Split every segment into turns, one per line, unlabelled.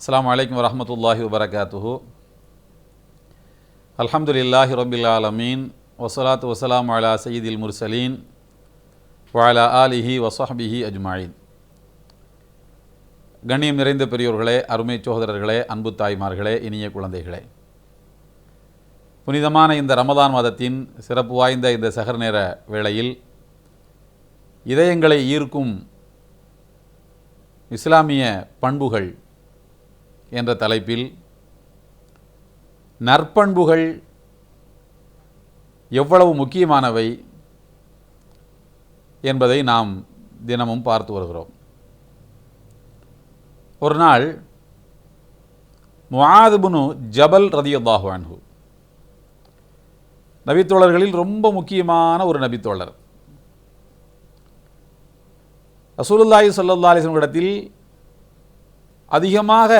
அஸ்ஸலாமு அலைக்கும் வரஹ்மத்துல்லாஹி வபரகாத்துஹு. அல்ஹம்துலில்லாஹி ரப்பில் ஆலமீன் வஸ்ஸலாத்து வஸ்ஸலாமு அலா சய்யிதில் முர்சலீன் வ அலா ஆலிஹி வஸஹ்பிஹி அஜ்மாயின். கண்ணியம் நிறைந்த பெரியோர்களே, அருமை சகோதரர்களே, அன்பு தாய்மார்களே, இனிய குழந்தைகளே, புனிதமான இந்த ரமதான் மாதத்தின் சிறப்பு வாய்ந்த இந்த சஹர் நேர வேளையில் இதயங்களை ஈர்க்கும் இஸ்லாமிய பண்புகள் என்ற தலைப்பில் நற்பண்புகள் எவ்வளவு முக்கியமானவை என்பதை நாம் தினமும் பார்த்து வருகிறோம். ஒரு நாள் முஆத் இப்னு ஜபல் ரலியல்லாஹு அன்ஹு, நபித்தோழர்களில் ரொம்ப முக்கியமான ஒரு நபித்தோழர், ரசூலுல்லாஹி ஸல்லல்லாஹு அலைஹி வஸல்லம் இடத்தில் அதிகமாக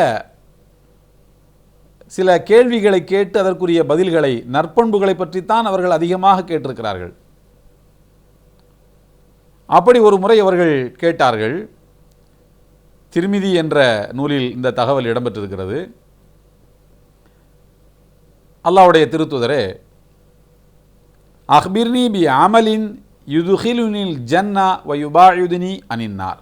சில கேள்விகளை கேட்டு அதற்குரிய பதில்களை, நற்பண்புகளை பற்றித்தான் அவர்கள் அதிகமாக கேட்டிருக்கிறார்கள். அப்படி ஒரு முறை அவர்கள் கேட்டார்கள். திர்மிதி என்ற நூலில் இந்த தகவல் இடம்பெற்றிருக்கிறது. அல்லாஹ்வுடைய திருத்தூதரே, அக்பிர்னி பி அமலின் யுதுகிலுனில் ஜன்னா வ யுபாயுதுனி அனின்னார்.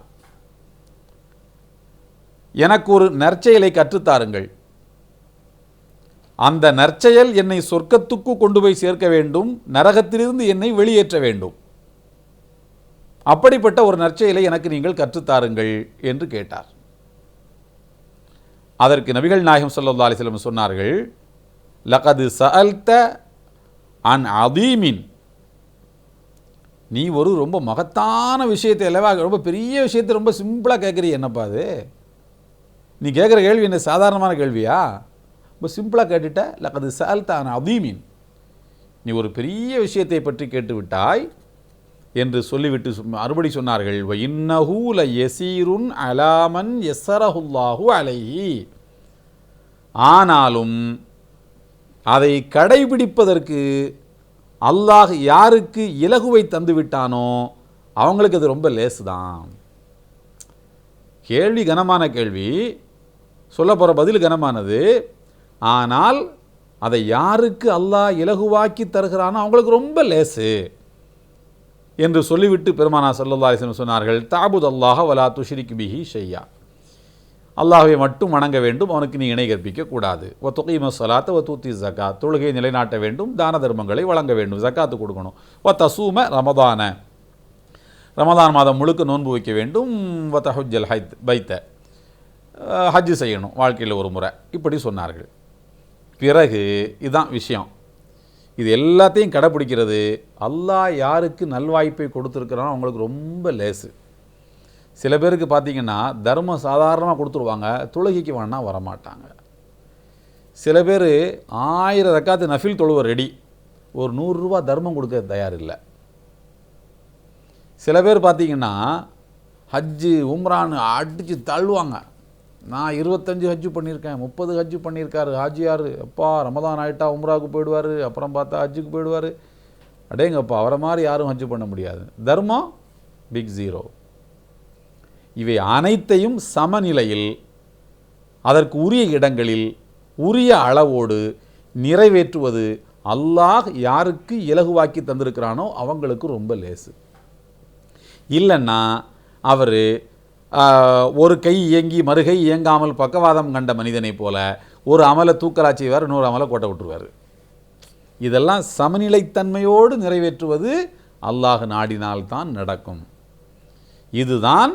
எனக்கு ஒரு நற்செயலை கற்றுத்தாருங்கள், அந்த நற்செயல் என்னை சொர்க்கத்துக்கு கொண்டு போய் சேர்க்க வேண்டும், நரகத்திலிருந்து என்னை வெளியேற்ற வேண்டும். அப்படிப்பட்ட ஒரு நற்செயலை எனக்கு நீங்கள் கற்றுத்தாருங்கள் என்று கேட்டார். அதற்கு நபிகள் நாயகம் ஸல்லல்லாஹு அலைஹி வஸல்லம் சொன்னார்கள், லகது சஅல்த அன் அதீமின், நீ ஒரு ரொம்ப மகத்தான விஷயத்தை அல்லவா, ரொம்ப பெரிய விஷயத்தை ரொம்ப சிம்பிளாக கேட்குறீ. என்னப்பா அது, நீ கேட்குற கேள்வி என்ன சாதாரணமான கேள்வியா? ரொம்ப சிம்பிளாக கேட்டுட்ட. லகது சஅல்த அன் அதீமின், நீ ஒரு பெரிய விஷயத்தை பற்றி கேட்டுவிட்டாய் என்று சொல்லிவிட்டு மறுபடி சொன்னார்கள், வ இன்னஹு ல யஸீருன் அலா மன் யஸரஹுல்லாஹு அலைஹி, ஆனாலும் அதை கடைபிடிப்பதற்கு அல்லாஹ் யாருக்கு இலகுவை தந்து விட்டானோ அவங்களுக்கு அது ரொம்ப லேசு தான். கேள்வி கனமான கேள்வி, சொல்ல போகிற பதில் கனமானது. ஆனால் அதை யாருக்கு அல்லாஹ் இலகுவாக்கி தருகிறானோ அவங்களுக்கு ரொம்ப லேசு என்று சொல்லிவிட்டு பெருமானார் ஸல்லல்லாஹு அலைஹி வஸல்லம் சொன்னார்கள், தஅபுத் அல்லாஹ வலா துஷ்ரிக் பிஹி ஷையா, அல்லாஹ்வை மட்டும் வணங்க வேண்டும், அவனுக்கு நீ இணை கற்பிக்க கூடாது. வ துகீம ஸலாத்த வ தூத்தி ஸகாத், தொழுகையை நிலைநாட்ட வேண்டும், தான தர்மங்களை வழங்க வேண்டும், ஜக்காத்து கொடுக்கணும். வ தஸூம ரமதான, ரமதான் மாதம் முழுக்க நோன்பு வைக்க வேண்டும். வ தஹுஜ்ஜல் பைத்த, ஹஜ்ஜு செய்யணும் வாழ்க்கையில் ஒரு முறை, இப்படி சொன்னார்கள். பிறகு இதுதான் விஷயம், இது எல்லாத்தையும் கடைப்பிடிக்கிறது அல்லாஹ் யாருக்கு நல்வாய்ப்பை கொடுத்துருக்கிறானோ அவங்களுக்கு ரொம்ப லேசு. சில பேருக்கு பார்த்திங்கன்னா தர்மம் சாதாரணமாக கொடுத்துருவாங்க, தொழுகைக்கு வேணா வரமாட்டாங்க. சில பேர் 1000 ரக்காத்து நஃபில் தொழுவ ரெடி, ஒரு 100 ரூபா தர்மம் கொடுக்க தயார் இல்லை. சில பேர் பார்த்திங்கன்னா ஹஜ்ஜு உம்ரான்னு அடித்து தள்ளுவாங்க. நான் 25 ஹஜ்ஜு பண்ணியிருக்கேன், 30 ஹஜ்ஜு பண்ணியிருக்காரு ஹாஜியார், அப்பா ரமதான் ஆகிட்டா உம்ராவுக்கு போயிடுவார், அப்புறம் பார்த்தா ஹஜ்ஜுக்கு போயிடுவார். அடேங்கப்பா, அவரை மாதிரி யாரும் ஹஜ்ஜு பண்ண முடியாது. தர்மம் பிக் ஜீரோ. இவை அனைத்தையும் சமநிலையில், அதற்கு உரிய இடங்களில், உரிய அளவோடு நிறைவேற்றுவது அல்லாஹ் யாருக்கு இலகுவாக்கி தந்திருக்கிறானோ அவங்களுக்கு ரொம்ப லேசு. இல்லைன்னா அவர் ஒரு கை இயங்கி மறுகை இயங்காமல் பக்கவாதம் கண்ட மனிதனை போல ஒரு அமலை தூக்கலாச்சி செய்வார், இன்னொரு அமலை கோட்டை விட்டுருவார். இதெல்லாம் சமநிலைத்தன்மையோடு நிறைவேற்றுவது அல்லாஹ் நாடினால்தான் நடக்கும். இதுதான்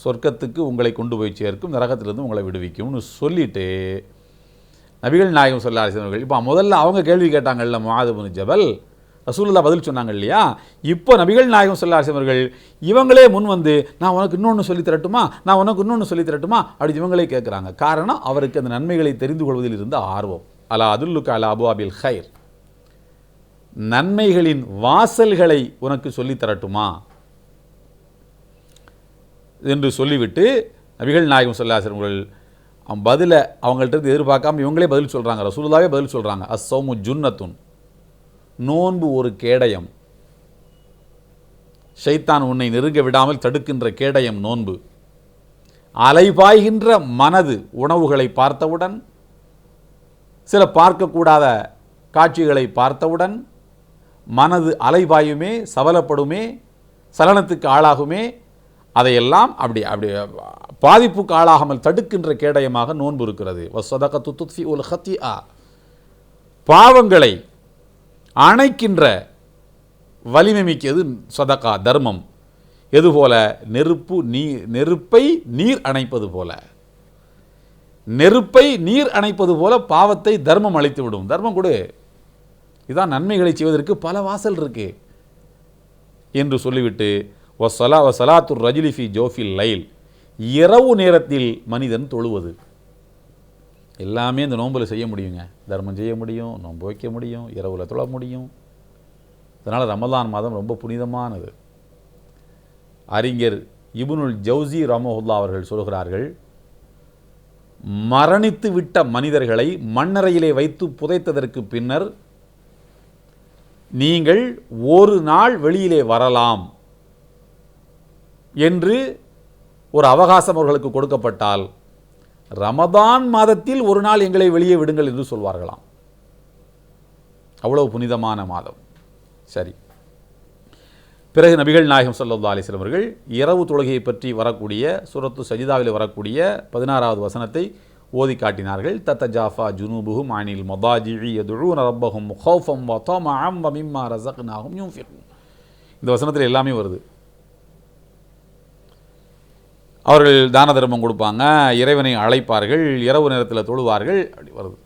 சொர்க்கத்துக்கு உங்களை கொண்டு போய் சேர்க்கும், நரகத்திலிருந்து உங்களை விடுவிக்கும்னு சொல்லிட்டு நபிகள் நாயகம் ஸல்லல்லாஹு அலைஹி வஸல்லம் இப்போ முதல்ல அவங்க கேள்வி கேட்டாங்கல்ல, முஆத் இப்னு ஜபல், ரசூலுல்லாஹ் பதில் சொன்னாங்க இல்லையா. இப்போ நபிகள் நாயகம் ஸல்லல்லாஹு அலைஹி வஸல்லம் இவங்களே முன் வந்து, நான் உனக்கு இன்னொன்று சொல்லி தரட்டுமா, நான் உனக்கு இன்னொன்று சொல்லி தரட்டுமா அப்படி இவங்களே கேட்குறாங்க. காரணம், அவருக்கு அந்த நன்மைகளை தெரிந்து கொள்வதில் இருந்த ஆர்வம். அலா அதுல்லுக அலா அபுவாபில் ஹைர், நன்மைகளின் வாசல்களை உனக்கு சொல்லி தரட்டுமா என்று சொல்லிவிட்டு நபிகள் நாயகம் ஸல்லல்லாஹு அலைஹி வஸல்லம் பதிலை அவங்கள்ட்ட எதிர்பார்க்காம இவங்களே பதில் சொல்கிறாங்க. ரசூலுல்லாஹ்வே பதில் சொல்கிறாங்க, அஸ்ஸௌமு ஜுன்னத்துன், நோன்பு ஒரு கேடயம், ஷைத்தான் உன்னை நெருங்க விடாமல் தடுக்கின்ற கேடயம் நோன்பு. அலைபாய்கின்ற மனது உணவுகளை பார்த்தவுடன், சில பார்க்கக்கூடாத காட்சிகளை பார்த்தவுடன் மனது அலைபாயுமே, சவலப்படுமே, சலனத்துக்கு ஆளாகுமே. அதையெல்லாம் அப்படி அப்படி பாதிப்புக்கு ஆளாகாமல் தடுக்கின்ற கேடயமாக நோன்பு இருக்கிறது. வஸ்ஸதகத்து துத்ஃபிஉல் ஹத்திஆ, பாவங்களை அணைக்கின்ற வலிமை மிக்கது சதகா, தர்மம். எதுபோல? நெருப்பை நீர் அணைப்பது போல, நெருப்பை நீர் அணைப்பது போல பாவத்தை தர்மம் அழைத்து விடும். தர்மம் கொடு, இதான் நன்மைகளை செய்வதற்கு பல வாசல் இருக்கு என்று சொல்லிவிட்டு, வசலாத்துர் ரஜிலி ஃபி ஜோஃபில் லைல், இரவு நேரத்தில் மனிதன் தொழுவது. எல்லாமே இந்த நோம்பில் செய்ய முடியுங்க. தர்மம் செய்ய முடியும், நோன்பு வைக்க முடியும், இரவில் தொழ முடியும். அதனால் ரமலான் மாதம் ரொம்ப புனிதமானது. அறிஞர் இப்னுல் ஜவுசி ரஹ்மத்துல்லாஹி அவர்கள் சொல்கிறார்கள், மரணித்து விட்ட மனிதர்களை மண்ணறையிலே வைத்து புதைத்ததற்கு பின்னர் நீங்கள் ஒரு நாள் வெளியிலே வரலாம் என்று ஒரு அவகாசம் அவர்களுக்கு கொடுக்கப்பட்டால், ரமதான் மாதத்தில் ஒரு நாள் எங்களை வெளியே விடுங்கள் என்று சொல்வார்களாம். அவ்வளவு புனிதமான மாதம். சரி, பிறகு நபிகள் நாயகம் ஸல்லல்லாஹு அலைஹி வஸல்லம் அவர்கள் இரவு தொழுகையை பற்றி வரக்கூடிய சூரத்து சஜிதாவில் வரக்கூடிய 16வது வசனத்தை ஓதி காட்டினார்கள். தத்தஜாஃபா ஜுனூபுஹும் அனில் மதாஜிஇ யதுஊன ரப்பஹும் ஹௌஃபம் வ தமஅம் வ மிம்மா ரஸக்னாஹும் யுன்ஃபிகூன். இந்த வசனத்தில் எல்லாமே வருது. அவர்கள் தான தர்மம் கொடுப்பாங்க, இறைவனை அழைப்பார்கள், இரவு நேரத்தில் தொழுவார்கள், அப்படி வருது.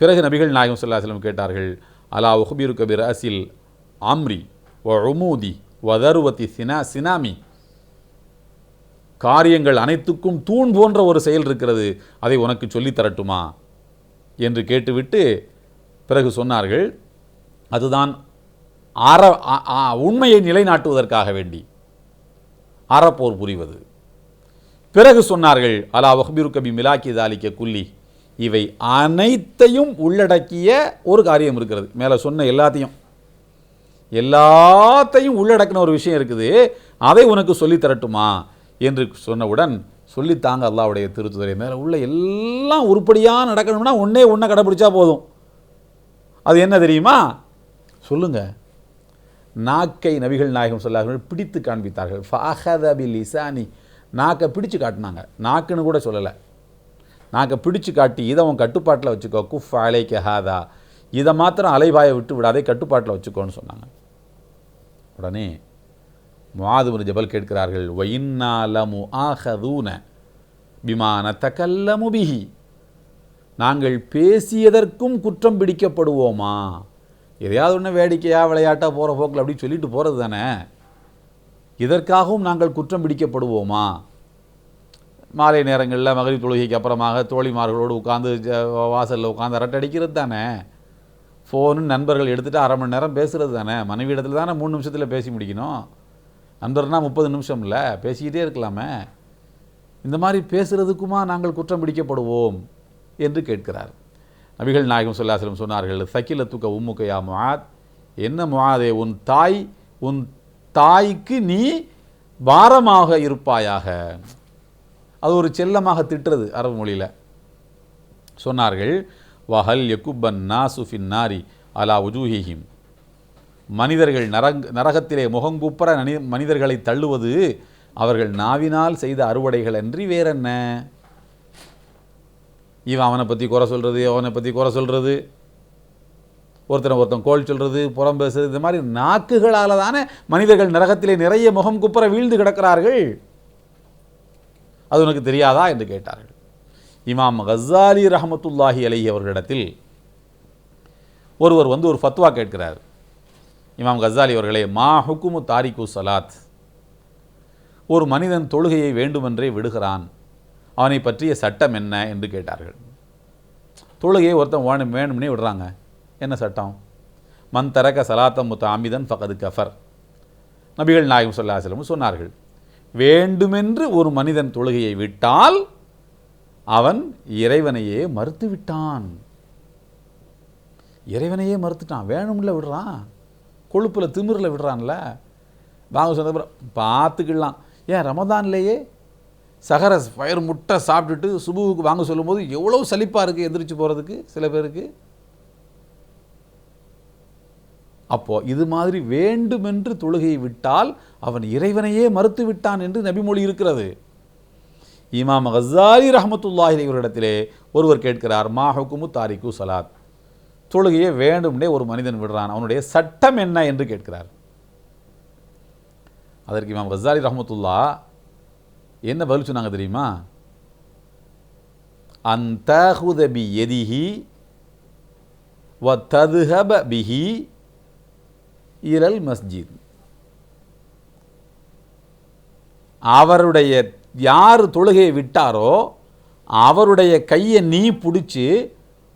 பிறகு நபிகள் நாயகம் ஸல்லல்லாஹு அலைஹி வஸல்லம் கேட்டார்கள், அலா உஹ்பிருக பிரஅஸில் அம்ரி வ உமூதி வ தர்வதி சினாமி, காரியங்கள் அனைத்துக்கும் தூண் போன்ற ஒரு செயல் இருக்கிறது, அதை உனக்கு சொல்லித் தரட்டுமா என்று கேட்டுவிட்டு பிறகு சொன்னார்கள், அதுதான் உண்மையை நிலைநாட்டுவதற்காக வேண்டி அறப்போர் புரிவது. பிறகு சொன்னார்கள், அலா வஹ்பிருக பி மிலாக்கி தாலிக்க குல்லி, இவை அனைத்தையும் உள்ளடக்கிய ஒரு காரியம் இருக்கிறது. மேலே சொன்ன எல்லாத்தையும் உள்ளடக்கின ஒரு விஷயம் இருக்குது, அதை உனக்கு சொல்லித் தரட்டுமா என்று சொன்னவுடன், சொல்லித்தாங்க அல்லாஹ்வுடைய திருத்துதரை, மேலே உள்ள எல்லாம் உருப்படியாக நடக்கணும்னா ஒன்றை கடைப்பிடிச்சா போதும். அது என்ன தெரியுமா? சொல்லுங்க. நாக்கை நபிகள் நாயகம் ஸல்லல்லாஹு அலைஹி வஸல்லம் பிடித்து காண்பித்தார்கள். ஃபஅஹத பிலிசானி, நாக்கை பிடிச்சு காட்டினாங்க. நாக்குன்னு கூட சொல்லலை, நாக்கை பிடிச்சு காட்டி, இதை உன் கட்டுப்பாட்டில் வச்சுக்கோ, குஃப் அலைக்க ஹாதா, இதை மாத்திரம் அலைபாய விட்டு விடாதே, கட்டுப்பாட்டில் வச்சுக்கோன்னு சொன்னாங்க. உடனே முஆது பின் ஜபல் கேட்கிறார்கள், வ இன்னா லமுஆஹதூன பிமா நதகல்லமு பிஹி, நாங்கள் பேசியதற்கும் குற்றம் பிடிக்கப்படுவோமா? எதையாவது ஒன்று வேடிக்கையாக விளையாட்டாக போகிற போக்கில் அப்படி சொல்லிட்டு போகிறது தானே, இதற்காகவும் நாங்கள் குற்றம் பிடிக்கப்படுவோமா? மாலை நேரங்களில் மகரிப் தொழுகைக்கு அப்புறமாக தோழிமார்களோடு உட்காந்து வாசலில் உட்காந்து அரட்டை அடிக்கிறது தானே, ஃபோனு நண்பர்கள் எடுத்துகிட்டு அரை மணி நேரம் பேசுகிறது தானே. மனைவி இடத்துல தானே 3 நிமிஷத்தில் பேசி முடிக்கணும், நண்பர்னால் 30 நிமிஷம் இல்லை, பேசிக்கிட்டே இருக்கலாமே. இந்த மாதிரி பேசுகிறதுக்குமா நாங்கள் குற்றம் பிடிக்கப்படுவோம் என்று கேட்கிறார். நபிகள் நாயகம் ஸல்லல்லாஹு அலைஹி வஸல்லம் சொன்னார்கள், சகிலத்துக்க உம்முக யா முஆத், என்ன முஆதே, உன் தாய்க்கு நீ பாரமாக இருப்பாயாக. அது ஒரு செல்லமாக திட்டுறது அரபு மொழியில். சொன்னார்கள், வஹல் யகுப்பன் நாசு ஃபின் நாரி அலா உஜூஹிஹிம், மனிதர்கள் நரகத்திலே முகங்குப்புற மனிதர்களை தள்ளுவது அவர்கள் நாவினால் செய்த அறுவடைகள் அன்றி வேறென்ன? இவன் அவனை பற்றி குறை சொல்கிறது, அவனை பற்றி குறை சொல்கிறது, ஒருத்தன் கோல் சொல்கிறது, புறம் பேசுறது, இந்த மாதிரி நாக்குகளால் தானே மனிதர்கள் நரகத்திலே நிறைய முகம் குப்புற வீழ்ந்து கிடக்கிறார்கள். அது உனக்கு தெரியாதா என்று கேட்டார்கள். இமாம் கஸ்ஸாலி ரஹ்மத்துல்லாஹி அலைஹி அவர்களிடத்தில் ஒருவர் ஒரு ஃபத்வா கேட்கிறார். இமாம் கஸ்ஸாலி அவர்களே, மா ஹுக்குமு தாரிக்கு சலாத், ஒரு மனிதன் தொழுகையை வேண்டுமென்றே விடுகிறான், அவனை பற்றிய சட்டம் என்ன என்று கேட்டார்கள். தொழுகையை ஒருத்தன் வேணும்னே விடுறாங்க, என்ன சட்டம்? மன் தரக சலாத்தம் முத்தஅமிதன் ஃபகது கஃபர். நபிகள் நாயகம் ஸல்லல்லாஹு அலைஹி வஸல்லம் சொன்னார்கள், வேண்டுமென்று ஒரு மனிதன் தொழுகையை விட்டால் அவன் இறைவனையே மறுத்து விட்டான். இறைவனையே மறுத்துட்டான், வேணும்ல விடுறான், கொழுப்பில் திமிரில் விடுறான்ல. வாங்க சொன்ன பார்த்துக்கலாம். ஏன் ரமதான்லேயே சஹர ஃபயர் முட்டை சாப்பிட்டுட்டு சுபுவுக்கு வாங்க சொல்லும்போது எவ்வளோ சலிப்பாக இருக்குது எந்திரிச்சு போகிறதுக்கு சில பேருக்கு. அப்போது இது மாதிரி வேண்டுமென்று தொழுகையை விட்டால் அவன் இறைவனையே மறுத்து விட்டான் என்று நபிமொழி இருக்கிறது. இமாம் கஸ்ஸாலி ரஹ்மத்துல்லாஹி அலைஹி அவரிடத்திலே ஒருவர் கேட்கிறார், மா ஹுக்குமு தாரிக்கு சலாத், தொழுகையை வேண்டும்னே ஒரு மனிதன் விடுறான், அவனுடைய சட்டம் என்ன என்று கேட்கிறார். அதற்கு இமாம் கஸ்ஸாலி ரஹ்மத்துல்லா என்ன பதில் சொன்னாங்க தெரியுமா? அன்தஹுத பி யதிஹி வ ததுஹப பிஹி இலல் மஸ்ஜித். அவருடைய யார் தொழுகையை விட்டாரோ அவருடைய கையை நீ பிடிச்சி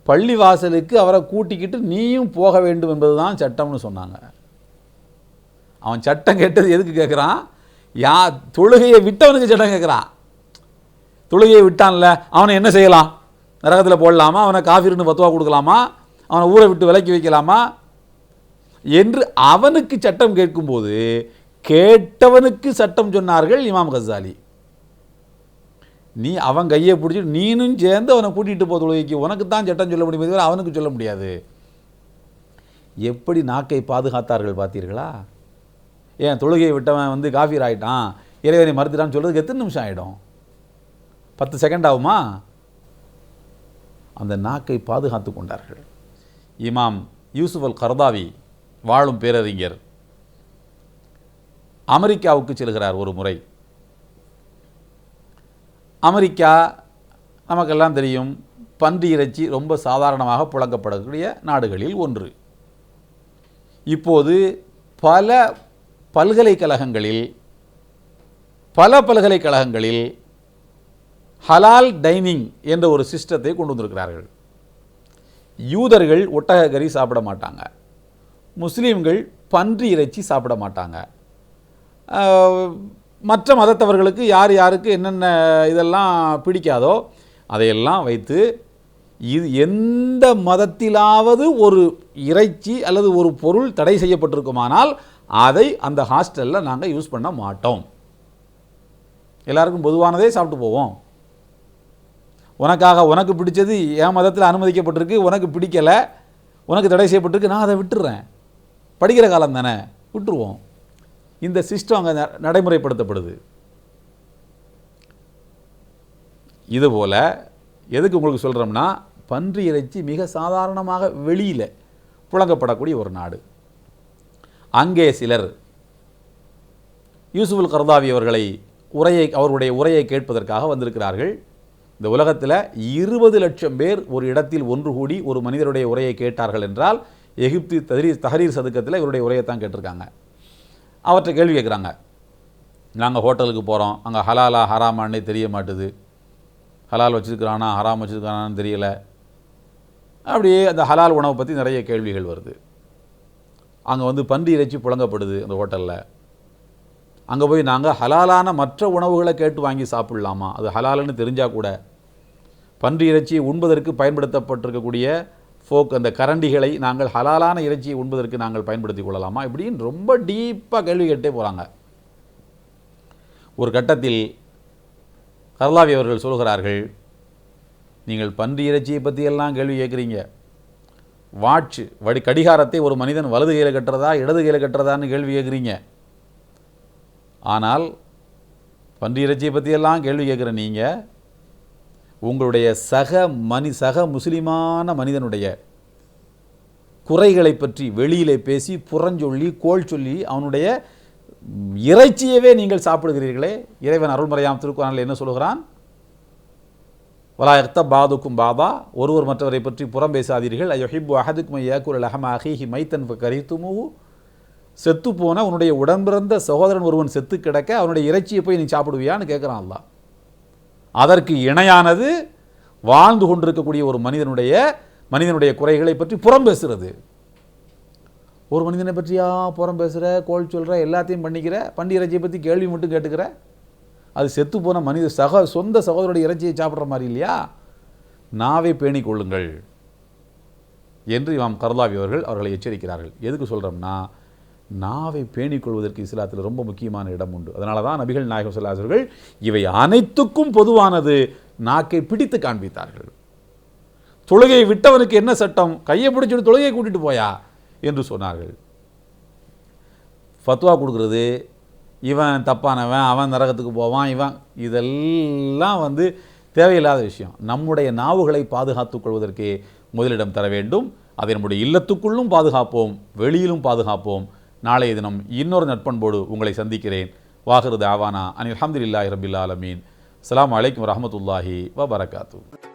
பள்ளிவாசலுக்கு அவரை கூட்டிக்கிட்டு நீயும் போக வேண்டும் என்பதுதான் சட்டம்னு சொன்னாங்க. அவன் சட்டம் கேட்டது எதுக்கு கேட்குறான்? தொழுகையை விட்டவனுக்கு சட்டம் கேட்குறான். தொழுகையை விட்டான்ல, அவனை என்ன செய்யலாம்? நரகத்தில் போடலாமா? அவனை காஃபிர்னு பத்துவா கொடுக்கலாமா? அவனை ஊரை விட்டு விலக்கி வைக்கலாமா என்று அவனுக்கு சட்டம் கேட்கும்போது கேட்டவனுக்கு சட்டம் சொன்னார்கள் இமாம் கஸ்ஸாலி. நீ அவன் கையை பிடிச்சிட்டு நீனும் சேர்ந்து அவனை கூட்டிகிட்டு போ தொழுகைக்கு, உனக்கு தான் சட்டம் சொல்ல முடியும், அவனுக்கு சொல்ல முடியாது. எப்படி நாக்கை பாதுகாத்தார்கள் பார்த்தீர்களா? ஏன் தொழுகையை விட்டவன் காஃபீர் ஆகிட்டான், இறைவனை மறுத்துட்டான்னு சொல்கிறதுக்கு எத்தனை நிமிஷம் ஆகிடும்? 10 செகண்ட் ஆகுமா? அந்த நாக்கை பாதுகாத்து கொண்டார்கள். இமாம் யூசுப் அல் கர்தாவி வாழும் பேரறிஞர் அமெரிக்காவுக்கு செல்கிறார் ஒரு முறை. அமெரிக்கா நமக்கெல்லாம் தெரியும், பன்றி இறைச்சி ரொம்ப சாதாரணமாக புழங்கப்படக்கூடிய நாடுகளில் ஒன்று. இப்போது பல பல்கலைக்கழகங்களில் ஹலால் டைனிங் என்ற ஒரு சிஸ்டத்தை கொண்டு வந்திருக்கிறார்கள். யூதர்கள் ஒட்டக கறி சாப்பிட மாட்டாங்க, முஸ்லீம்கள் பன்றி இறைச்சி சாப்பிட மாட்டாங்க. மற்ற மதத்தவர்களுக்கு யார் யாருக்கு என்னென்ன இதெல்லாம் பிடிக்காதோ அதையெல்லாம் வைத்து இது எந்த மதத்திலாவது ஒரு இறைச்சி அல்லது ஒரு பொருள் தடை செய்யப்பட்டிருக்குமானால் அதை அந்த ஹாஸ்டலில் நாங்கள் யூஸ் பண்ண மாட்டோம். எல்லாருக்கும் பொதுவானதே சாப்பிட்டு போவோம். உனக்கு பிடிச்சது என் மதத்தில் அனுமதிக்கப்பட்டிருக்கு, உனக்கு பிடிக்கலை, உனக்கு தடை செய்யப்பட்டிருக்கு, நான் அதை விட்டுறேன். படிக்கிற காலம் தானே, விட்டுருவோம். இந்த சிஸ்டம் அங்கே நடைமுறைப்படுத்தப்படுது. இதுபோல் எதுக்கு உங்களுக்கு சொல்கிறோம்னா, பன்றி இறைச்சி மிக சாதாரணமாக வெளியில் புழங்கப்படக்கூடிய ஒரு நாடு. அங்கே சிலர் யூசுப் அல் கர்தாவி அவருடைய உரையை கேட்பதற்காக வந்திருக்கிறார்கள். இந்த உலகத்தில் 20 லட்சம் பேர் ஒரு இடத்தில் ஒன்று கூடி ஒரு மனிதருடைய உரையை கேட்டார்கள் என்றால் எகிப்து தஹரீர் சதுக்கத்தில் இவருடைய உரையை தான் கேட்டிருக்காங்க. அவற்றை கேள்வி கேட்குறாங்க. நாங்கள் ஹோட்டலுக்கு போகிறோம், அங்கே ஹலாலா ஹராமானே தெரிய மாட்டுது, ஹலால் வச்சுருக்கிறானா ஹராம் வச்சுருக்கிறானான்னு தெரியலை. அப்படியே அந்த ஹலால் உணவை பற்றி நிறைய கேள்விகள் வருது. அங்கே பன்றி இறைச்சி புழங்கப்படுது அந்த ஹோட்டலில். அங்கே போய் நாங்கள் ஹலாலான மற்ற உணவுகளை கேட்டு வாங்கி சாப்பிட்லாமா? அது ஹலாலுன்னு தெரிஞ்சால் கூட பன்றி இறைச்சியை உண்பதற்கு பயன்படுத்தப்பட்டிருக்கக்கூடிய அந்த கரண்டிகளை நாங்கள் ஹலாலான இறைச்சியை உண்பதற்கு நாங்கள் பயன்படுத்தி கொள்ளலாமா? இப்படின்னு ரொம்ப டீப்பாக கேள்வி கேட்டே போகிறாங்க. ஒரு கட்டத்தில் கர்லாவி அவர்கள் சொல்கிறார்கள், நீங்கள் பன்றி இறைச்சியை பற்றியெல்லாம் கேள்வி கேட்குறீங்க, கடிகாரத்தை ஒரு மனிதன் வலது கையில் கட்டுறதா இடது கையில் கட்டுறதான்னு கேள்வி கேட்குறீங்க. ஆனால் பன்றி இறைச்சியை பற்றியெல்லாம் கேள்வி கேட்குற நீங்கள் உங்களுடைய சக முஸ்லிமான மனிதனுடைய குறைகளை பற்றி வெளியிலே பேசி புறஞ்சொல்லி கோள் சொல்லி அவனுடைய இறைச்சியவே நீங்கள் சாப்பிடுகிறீர்களே. இறைவன் அருள்மறையாம் திருக்குறானில் என்ன சொல்கிறான்? வலா யக்தப் பாதுக்கும் பாதா, ஒருவர் மற்றவரை பற்றி புறம் பேசாதீர்கள். அய்யுஹிப்பு அஹதுக்கும் யஅகுல லஹம அஹீஹி மைத்தன் ஃபகரிஹ்துமூஹு, செத்து போன உன்னுடைய உடன்பிறந்த சகோதரன் ஒருவன் செத்து கிடக்க அவனுடைய இறைச்சியை போய் நீ சாப்பிடுவியான்னு கேட்குறான் அல்லாஹ். அதற்கு இணையானது வாழ்ந்து கொண்டிருக்கக்கூடிய ஒரு மனிதனுடைய குறைகளை பற்றி புறம் பேசுகிறது. ஒரு மனிதனை பற்றியா புறம் பேசுகிற, கோள் சொல்கிற, எல்லாத்தையும் பண்ணிக்கிற, பன்றி இறைச்சியை பற்றி கேள்வி மட்டும் கேட்டுக்கிற, அது செத்து போன சொந்த சகோதரருடைய இறைச்சியை சாப்பிட்ற மாதிரி இல்லையா? நாவை பேணிக் கொள்ளுங்கள் என்று இமாம் கர்லாவி அவர்களை எச்சரிக்கிறார்கள். எதுக்கு சொல்கிறோம்னா, நாவை பேணிக்கொள்வதற்கு இஸ்லாத்தில் ரொம்ப முக்கியமான இடம் உண்டு. அதனால தான் நபிகள் நாயகம் ஸல்லல்லாஹு அலைஹி வஸல்லம் இவை அனைத்துக்கும் பொதுவானது நாக்கை பிடித்து காண்பித்தார்கள். தொழுகையை விட்டவனுக்கு என்ன சட்டம்? கையை பிடிச்சிட்டு தொழுகையை கூட்டிட்டு போயா என்று சொன்னார்கள். ஃபத்வா கொடுக்குறது, இவன் தப்பானவன், அவன் நரகத்துக்கு போவான், இதெல்லாம் தேவையில்லாத விஷயம். நம்முடைய நாவுகளை பாதுகாத்துக் கொள்வதற்கு முதலிடம் தர வேண்டும். அதை நம்முடைய இல்லத்துக்குள்ளும் பாதுகாப்போம், வெளியிலும் பாதுகாப்போம். நாளைய தினம் இன்னொரு நட்பண்போடு உங்களை சந்திக்கிறேன். வாஹிரு தாவானா அனில் ஹம்துலில்லாஹி ரப்பில் ஆலமீன். அஸ்ஸலாமு அலைக்கும் வரஹ்மத்துல்லாஹி வபரகாத்துஹு.